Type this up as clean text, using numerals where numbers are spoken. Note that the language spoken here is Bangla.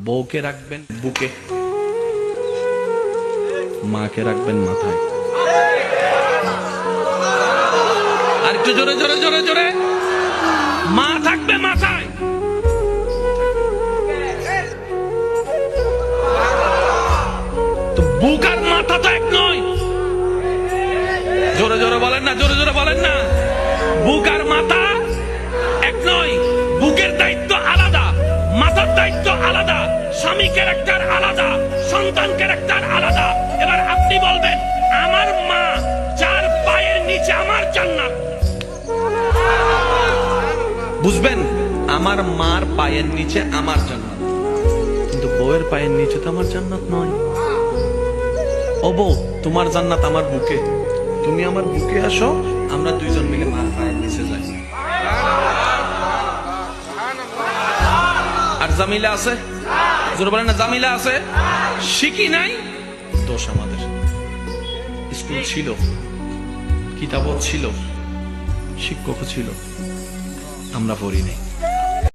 বউকে রাখবেন বুকে, মাকে রাখবেন মাথায়। আর একটু জোরে জোরে জোরে জোরে, মা থাকবে মাথায়। তো বুক আর মাথা তো এক নয়। জোরে জোরে বলেন না, জোরে জোরে বলেন না। বুক আর মাথা এক নয়। বুকের দায়িত্ব আলাদা, মাথার দায়িত্ব আলাদা, স্বামী ক্যারেক্টার আলাদা, সন্তান ক্যারেক্টার আলাদা। এবার আপনি বলবেন আমার মা যার পায়ের নিচে আমার জান্নাত। বুঝবেন, আমার মার পায়ের নিচে আমার জান্নাত, কিন্তু বউয়ের পায়ের নিচে তো আমার জান্নাত নয়। ও বউ, তোমার জান্নাত আমার বুকে, তুমি আমার বুকে আসো, আমরা দুইজন মিলে মার পায়ের নিচে যাই। আর জামিলা আছে? জোরে বলেন না, জামিলা আছে? শিখি নাই, দোষ আমাদের। স্কুল ছিল, কিতাবও ছিল, শিক্ষকও ছিল, আমরা পড়ি নাই।